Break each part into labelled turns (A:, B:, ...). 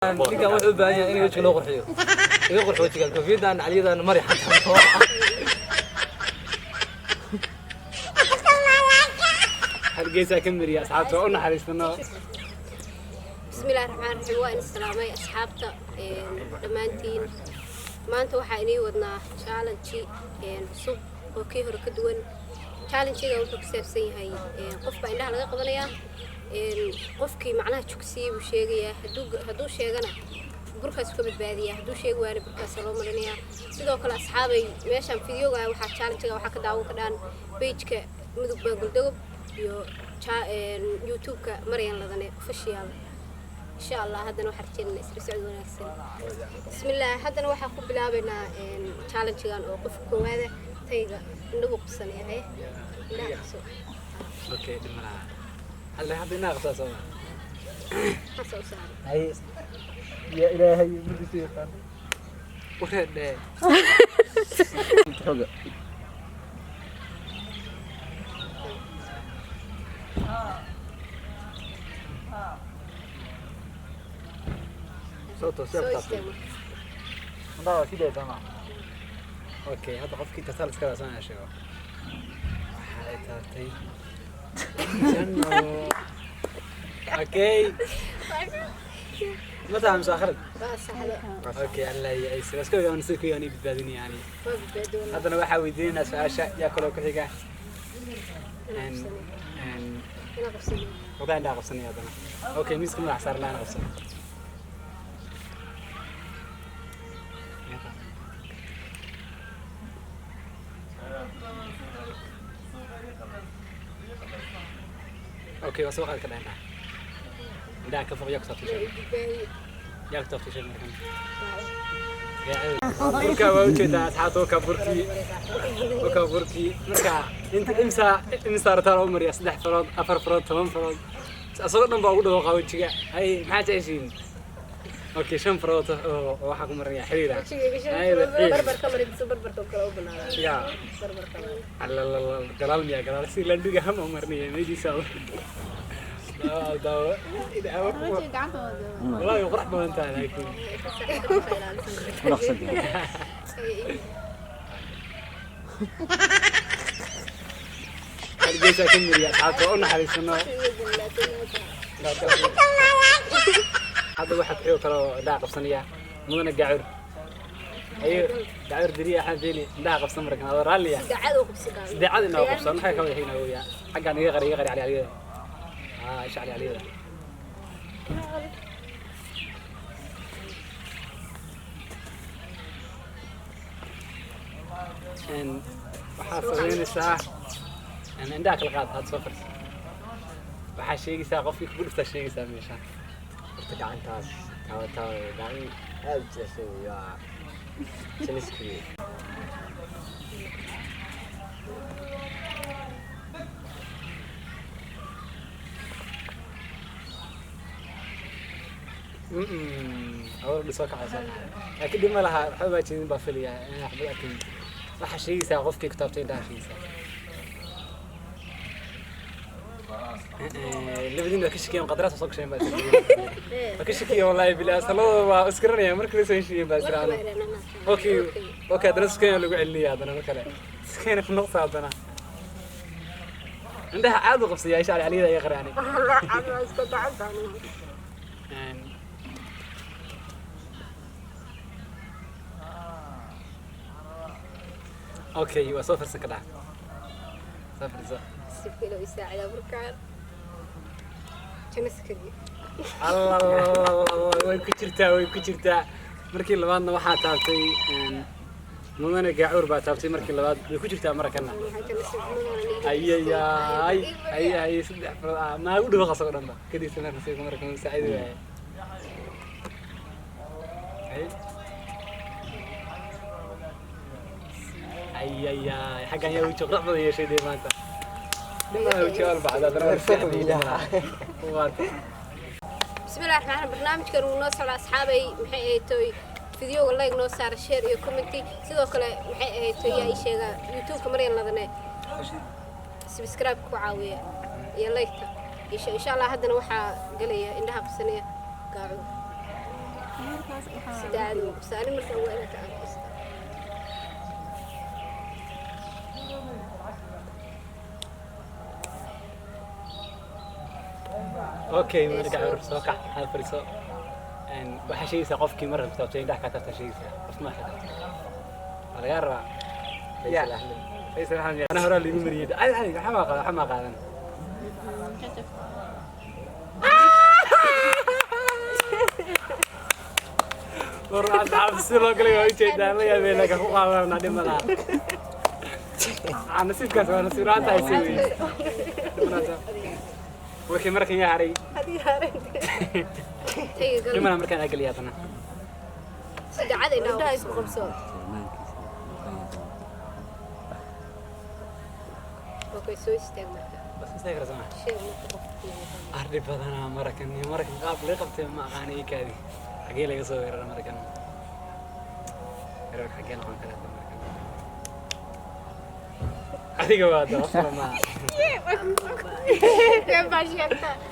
A: ninkan wuxuu u baahan yahay in wejiga loo qurxiyo iga qurxiyo wejiga koofiyaddan caliyadan mari xataa
B: hargeysa ka miriya asxaabta oo naxariisano
C: bismillaahir rahmaanir rahiim waa in salaamay asxaabta dhamaantiin maanta waxa inay wadnaa challenge cusub oo kii hore ka duwan challenge-ga wuxuu ku saabsan yahay qofba indhaha laga qabanaya qofkii macnaha jugsiye uu sheegaya haduu sheegana burkaas ka badbaadiya haduu sheego waana burkaas loo marinaya sidoo kale asxaabay meeshan fiidiyowga waxa challenge-ga waxa ka daawan kadaan page-ka mudug baaguldagob iyo YouTube-ka Maryan Ladane official insha Allah hadana waxa rajeenaa isla socod wanaagsan bismillah hadana waxa ku bilaabaynaa challenge-gan oo qof koowaad tayga indhaha qubsanayahay
B: okay dhimana هلا هذا ناقص أصلا.
A: هاي يا إلهي مدي سيفان.
B: ورد.
A: تحوق. صوته سيف. لا كده تمام.
B: أوكي هذا قف كده ثالث كذا سنة يا شباب. هاي تاتي. جنو اوكي متى مساخرك اوكي الله يعيش بس كذا نسيك يعني بدبادني يعني هذا انا waxa weydiinaa su'aasha yaa kale ku xiga wadaan dhaqsanay hadana okay miiska ma xasar laan qabsan اوكي وسوق هذا كده هنا ده كفر يكسر شيء يكسر شيء مركان يا بركة وجهة أصحابه كبركي وكبركي مركا أنت إمسا رتار عمر يصلح فراد أفر فراد ثمان فراد أصلا بقول له قوي هاي ما تعيشين اوكي شن فراد وحكم مريا حريرة
C: بربر كاميرا بربر توكل بنا
B: يا
C: بربر كاميرا
B: الله قلال يا قلال سي لندو هم عمرني ما يجي سوا داو والله يفرح ما انت انا يكون
A: نقصد
B: الجيسة كمل يا أصحابي قلنا حريصنا هذا واحد حيو ترى داعق بصنية مو أنا قاعر أيوه قاعر دريه حنفيني داعق بصمرك هذا رالي
C: قاعد وقبسك
B: قاعد إنه قبصنا حاجة كمان الحين ويا حق أنا يغري عليه إيش عليه ذا إن وحافظين الساعة أنا عندك الغاد هذا صفر وحشيء ساعة قفي كل شيء ساعة مشان
A: تقع انت تاو دعني أجلس يا سنسكري
B: أول بسوق عسل أكيد ما لها حبة شيء بافليا أنا أحب أكيد راح شيء ساعة قفي كتابتين ده شيء ساعة اللي بدينا كشكيان قدرات وصق شيء بس كشكيان والله بلا صلاة وأسكرني يا مركز سوي شيء بس أوكي درس كيان اللي قاعد لي هذا أنا مركله سكين في النقطة هذا أنا عندها عاد وقفصي يا شعري علي ذا يغري يعني
C: أنا استطعت
B: اوكي وصفر سكدع صفر
C: سيبك لو يساعد بركان كنسكري
B: الله way ku jirtaa markii labaadna waxa taabtay mudane gaacur baa taabtay markii labaad way ku jirtaa marakana ay saddex farad ma ugu dhaw qaso dhanba kadib sanad si ku marakan saaciid waay ay xagan yaa wajh qurux badan yeeshay deemaanta ما وجهال بعد هذا
C: بسم الله الرحمن الرحيم برنامجكن uu noo socdo asxaabay maxay ay tahay video like noo saar share iyo comment sidoo kale maxay ay tahay yaa sheega YouTube-ka Maryan Ladane subscribe ku caawiya iyo like insha Allah hadana waxa galaya indhaha qabsanaya gaaro sidaadu saalim marka waa inaad ka aqoonsato
B: اوكي مرجع عرف سوكع هذا فريسو ان waxa sheegaysa qofkii mar rabta inay dhax ka taabto sheegaysa qof ma xada ala yarba ya aysan waxaan ana hore liigu mariyay ay xama qaadan ورا عبد السلام قال لي وجهي دار لي ابي لك اخو قاونا دمنا انا نسيت كاس انا سيرات هيسوي وكي مركن يا هري
C: هذه هاري
B: دمنا مركن اقل ياتنا
C: سدعده انه اسمه قبصو اوكي سو استغنا
B: بس استغرا سمع
C: شيء
B: أردي بدنا مركن قابل قبتي ما أغاني كذي حقي لي قصة غير مركن غير حقي لهم كذا مركن هذيك بعد أصلا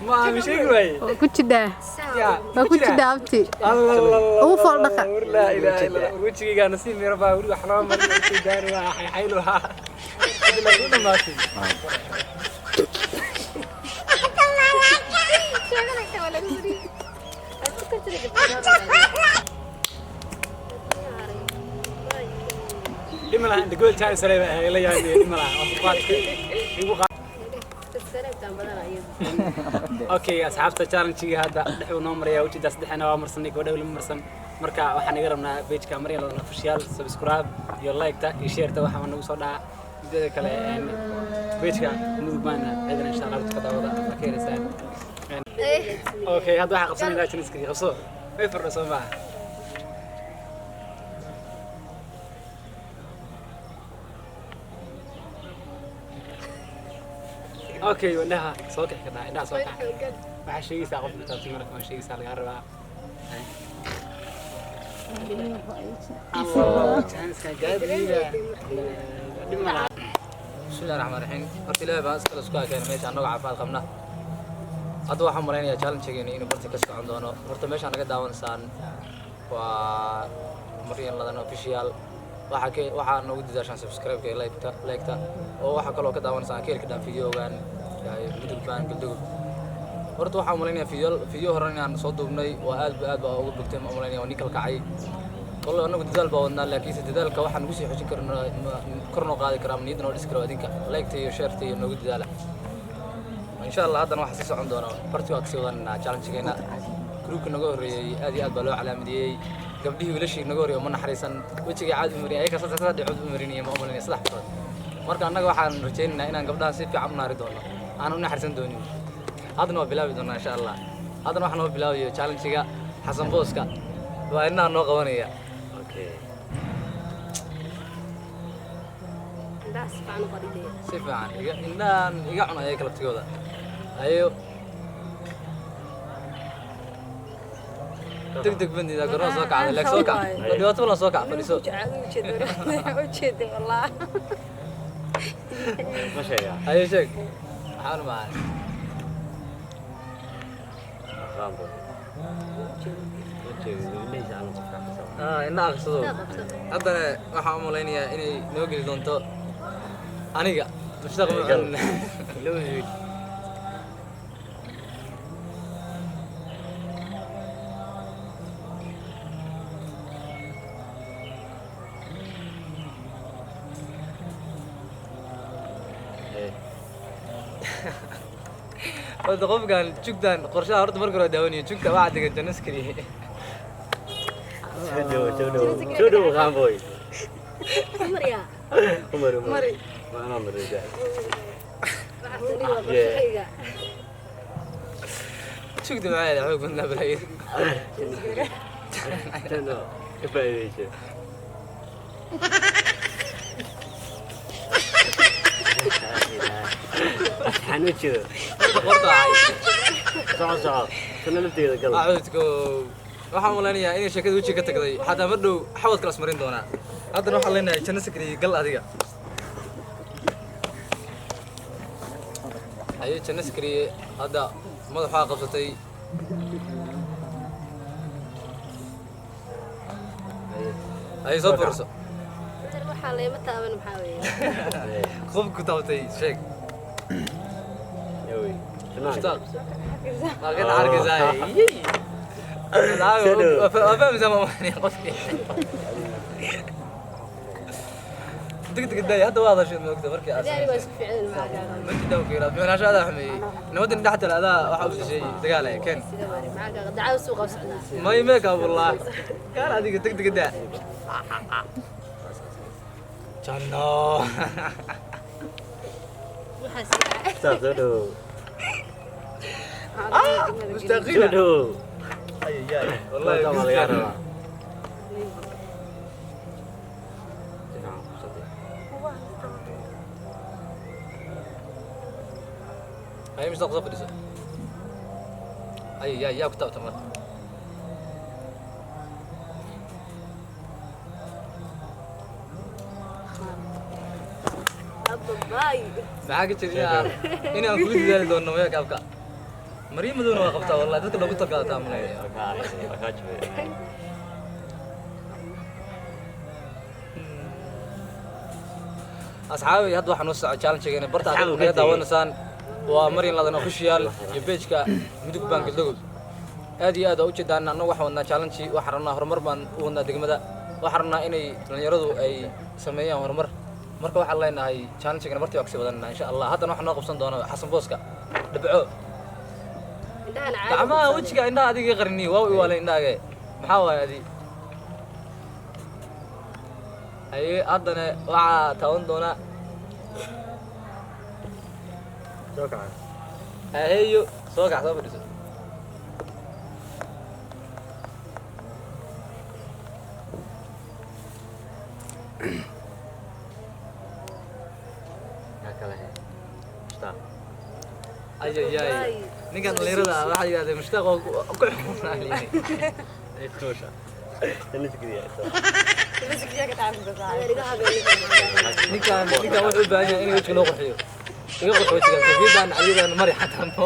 B: ما مش يقوي
D: كوتشدا
B: يا
D: كوتشدا أبتي
B: الله
D: هو فوق دقة
B: لا إله إلا الله وجهي كان نسيم يربا ولي حرام مركن دار حيلوها هذا اللي ما في لما عند قول تاعي سلام لا يعني لما اوكي اصحابته تشالنجي هذا دحو نو مريا وجي داس دحنا مرسني gabadha wali marsan marka waxaan iga rabnaa page-ka Maria la official subscribe iyo like ta iyo share ta waxa nagu soo dhaca video kale page-ka mudug baana ciidan insha Allah ka daawada akeeraysan اوكي هذا waxa qabsanayna channel-ka qabso way furso ma اوكي ولا صوتك كذا لا صوتك ما شيء يساقف متابعين لك ما شيء يسال غير الله chance ka gaadiga
A: بسم الله الرحمن الرحيم horta ilaahay baa iska isku keenay meesha anaga caafimaad qabna hadda waxaan maraynayaa challenge-geena inuu barta ka socon doono horta meesha naga daawansaan waa Marian ladan official waxaa noogu diidaashan subscribe ka like-ta oo waxa kale oo ka daawansaan keelka dhan video-gan mudug baan galdugub horta waxaan maraynayaa video hore inaan soo duubnay waa aad baa ugu bogtay ma maraynayaa waa nikal kacay والله أنا قد دال بعضنا لكن سدالك واحد نقصي حوشي كرنا قاعد كرام نيدنا وديسكرو دينك لايكتي وشيرتي إنه قد داله إن شاء الله هذا واحد سيسو عندنا برتو أكسيونا challenge كنا كروك نجوري هذه أدبلوا على مدي قبله ولا شيء نجوري ومن حريصا وجهي عاد مريء أي كسر صدق عود مريني ما أملني صلاح فرد مرة أنا واحد رجعنا هنا قبلها سيف في عمنا ردونا أنا من حريصا دوني هذا نوع بلاوي دونا إن شاء الله هذا واحد نوع بلاوي challenge كا حسن بوسكا وإننا نوع قوانية si fiican indhaan iga cun ayay kala tigooda ayo degdeg bandida garoon soo kacday leeg soo kac dhibaato badan soo kac fadhiiso
E: ما شيء
A: ayo sheeg maxaan mahay
E: رامبو ليش أنا
A: indha aqsado haddana waxaan u malaynayaa inay noo geli doonto aniga mustaqbal loo yeeyo هذا قفقان شكدان قرشها هرت مركز داوني شكدا واحد كنت نسكري
E: شنو غامبوي
C: مريا
E: عمر ما أنا عمر رجال
A: شكدا معايا حبيب كنا بالعيد
E: شنو كيف حنوتشو
A: قرطة عايز
E: صعب كنا نبتدي قلب
A: أعوذكم waxaan maleynayaa inay sheekada wejiga ka tagday xataa mar dhow xawad kala ismarin doonaa haddana waxaan leenahay janno sakriye gal adiga ayo janno sakriye hadda madaxaa qabsatay ay soo furso
C: waxaa leema taaban maxaa weeye
A: qofku taabtay sheeg
E: Yowey.
A: مشتاق لكن عارف ازاي فاهم زي ما يعني قصدي دقدق الداي هذا واضح شنو وقته بركي
C: يعني بس في علم معك
A: ما انت دوكي لا من عشان هذا حمي نود ان تحت الاداء واحد شيء دقاله كان
C: معك دعاء السوق وسعنا
A: ما يميك والله كان هذيك دقدق الداي جنو
E: Sado.
A: مستقيم
E: Sado.
A: اي اي
E: والله
A: والله
E: ما
A: مستقيم.
E: لقينا.
A: هاي مش ضغط فريسة اي يا كتاب تمام
C: باي
A: معاك يا انا اقول لك دون وياك ابكى مريم دون وقفتها والله dadka lagu talgaltaa mulay asxaabi hadda waxaan u socdaa challenge-geena barta aad uga daawanaysan waa marin ladan official iyo page-ka mudug bank logo aad iyo aad u jeedaan annagu waxaan wadnaa challenge waxaan rabnaa horumar baan u wadnaa degmada waxaan rabnaa inay dhalinyaradu ay sameeyaan horumar marka waxaan leenahay challenge-geena bartii waa kasii wadanaa insha Allah haddana waxaan noo qabsan doonaa xasan booska dhibco gacmaha wejiga indhaha adiga qarni waa u iwaalay indhahaaga maxaa waaye adi haye haddana waxaa taawan doonaa
E: Soo kaca.
A: haheeyo soo kac soo fadhiiso
E: Yaa kale. Stop.
A: ay ninkan dhalinyarada ah waxaa yidhahdeen mushtaaq oo ku xumaanayni
E: Ay kusha. Tanis kaliya.
A: ninkan wuxuu u baahan yahay in wejiga loo qurxiyo iga qurx wejiga fiidaan caliyadan mari xataa